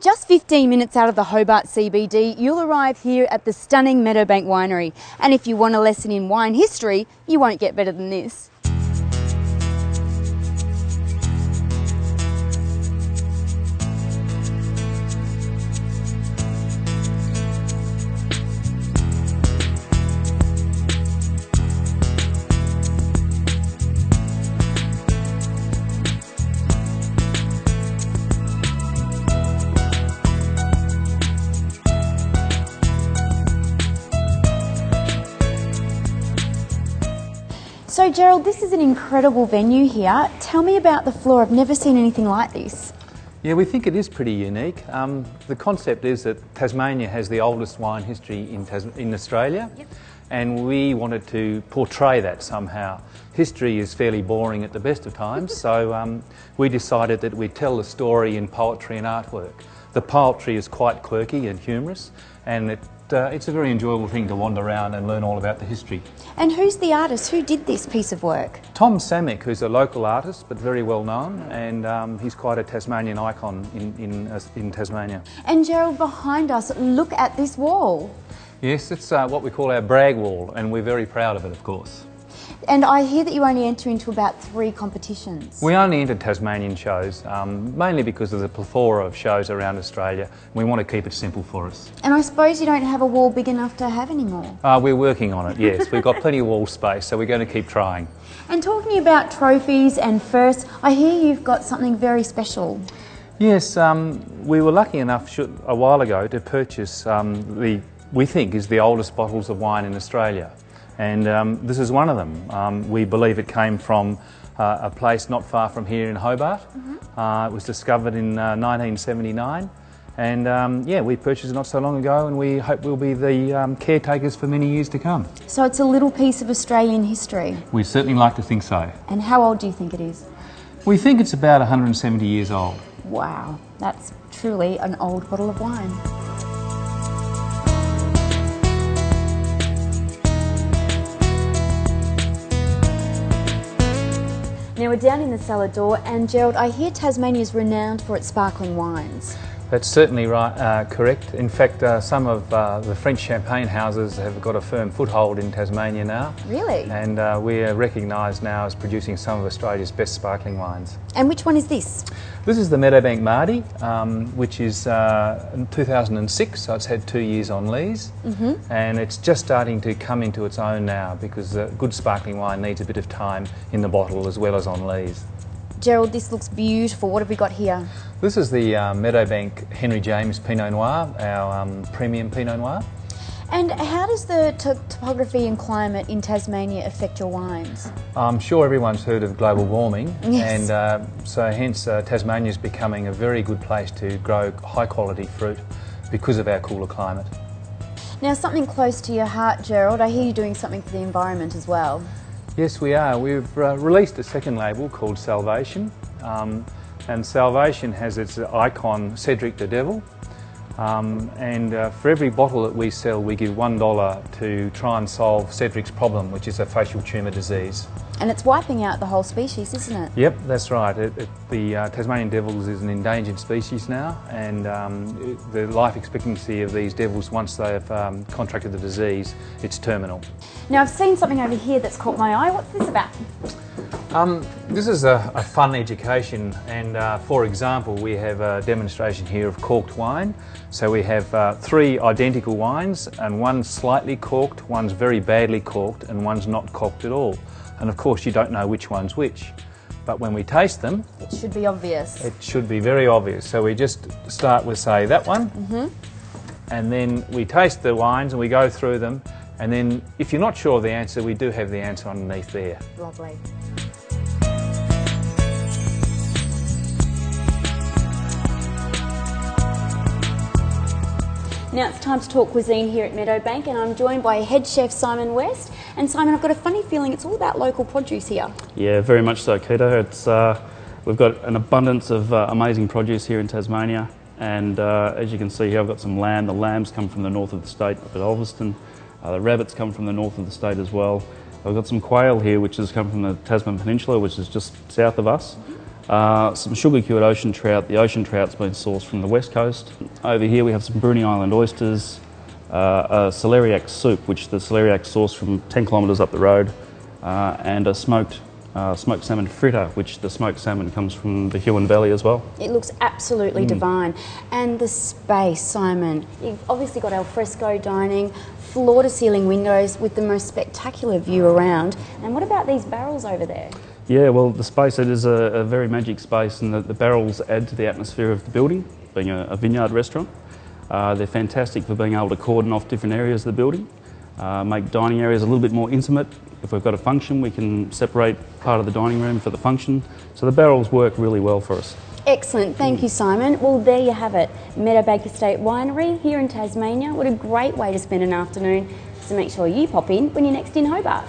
Just 15 minutes out of the Hobart CBD, you'll arrive here at the stunning Meadowbank Winery. And if you want a lesson in wine history, you won't get better than this. So Gerald, this is an incredible venue here. Tell me about the floor. I've never seen anything like this. Yeah, we think it is pretty unique. The concept is that Tasmania has the oldest wine history in Australia, and we wanted to portray that somehow. History is fairly boring at the best of times, so we decided that we'd tell the story in poetry and artwork. The poetry is quite quirky and humorous, and it's a very enjoyable thing to wander around and learn all about the history. And who's the artist? Who did this piece of work? Tom Samick, who's a local artist but very well known, and he's quite a Tasmanian icon in Tasmania. And Gerald, behind us, look at this wall. Yes, it's what we call our brag wall, and we're very proud of it, of course. And I hear that you only enter into about 3 competitions. We only enter Tasmanian shows, mainly because of the plethora of shows around Australia. We want to keep it simple for us. And I suppose you don't have a wall big enough to have any more? We're working on it, yes. We've got plenty of wall space, so we're going to keep trying. And talking about trophies and firsts, I hear you've got something very special. Yes, we were lucky enough a while ago to purchase we think is the oldest bottles of wine in Australia. And this is one of them. We believe it came from a place not far from here in Hobart. It was discovered in 1979, and yeah, we purchased it not so long ago, and we hope we'll be the caretakers for many years to come. So it's a little piece of Australian history? We certainly like to think so. And how old do you think it is? We think it's about 170 years old. Wow, that's truly an old bottle of wine. Now we're down in the cellar door, and Gerald, I hear Tasmania is renowned for its sparkling wines. That's certainly right, correct. In fact, some of the French champagne houses have got a firm foothold in Tasmania now. Really? And we are recognised now as producing some of Australia's best sparkling wines. And which one is this? This is the Meadowbank Mardi, which is in 2006, so it's had 2 years on lees. And it's just starting to come into its own now, because good sparkling wine needs a bit of time in the bottle as well as on lees. Gerald, this looks beautiful. What have we got here? This is the Meadowbank Henry James Pinot Noir, our premium Pinot Noir. And how does the topography and climate in Tasmania affect your wines? I'm sure everyone's heard of global warming, yes. And so hence Tasmania is becoming a very good place to grow high quality fruit because of our cooler climate. Now, something close to your heart, Gerald, I hear you doing something for the environment as well. Yes, we are. We've released a second label called Salvation, and Salvation has its icon Cedric the Devil, and for every bottle that we sell we give $1 to try and solve Cedric's problem, which is a facial tumour disease. And it's wiping out the whole species, isn't it? Yep, that's right. The Tasmanian devils is an endangered species now, and the life expectancy of these devils, once they've contracted the disease, it's terminal. Now, I've seen something over here that's caught my eye. What's this about? This is a fun education, and for example, we have a demonstration here of corked wine. So we have 3 identical wines, and one's slightly corked, one's very badly corked, and one's not corked at all. And of course you don't know which one's which. But when we taste them... It should be obvious. It should be very obvious. So we just start with, say, that one, and then we taste the wines and we go through them, and then if you're not sure of the answer, we do have the answer underneath there. Lovely. Now it's time to talk cuisine here at Meadowbank, and I'm joined by head chef Simon West. And Simon, I've got a funny feeling it's all about local produce here. Yeah, very much so, Keto. It's we've got an abundance of amazing produce here in Tasmania, and as you can see here, I've got some lamb. The lambs come from the north of the state, up at Ulverston. The rabbits come from the north of the state as well. I've got some quail here, which has come from the Tasman Peninsula, which is just south of us. some sugar-cured ocean trout. The ocean trout's been sourced from the west coast. Over here we have some Bruny Island oysters, a celeriac soup, which the celeriac's sourced from 10 kilometres up the road, and a smoked salmon fritter, which the smoked salmon comes from the Huon Valley as well. It looks absolutely divine. And the space, Simon. You've obviously got alfresco dining, floor-to-ceiling windows with the most spectacular view around. And what about these barrels over there? Yeah, well, the space, it is a very magic space, and the barrels add to the atmosphere of the building, being a vineyard restaurant. They're fantastic for being able to cordon off different areas of the building, make dining areas a little bit more intimate. If we've got a function, we can separate part of the dining room for the function. So the barrels work really well for us. Excellent, thank you, Simon. Well, there you have it, Meadowbank Estate Winery here in Tasmania. What a great way to spend an afternoon. So make sure you pop in when you're next in Hobart.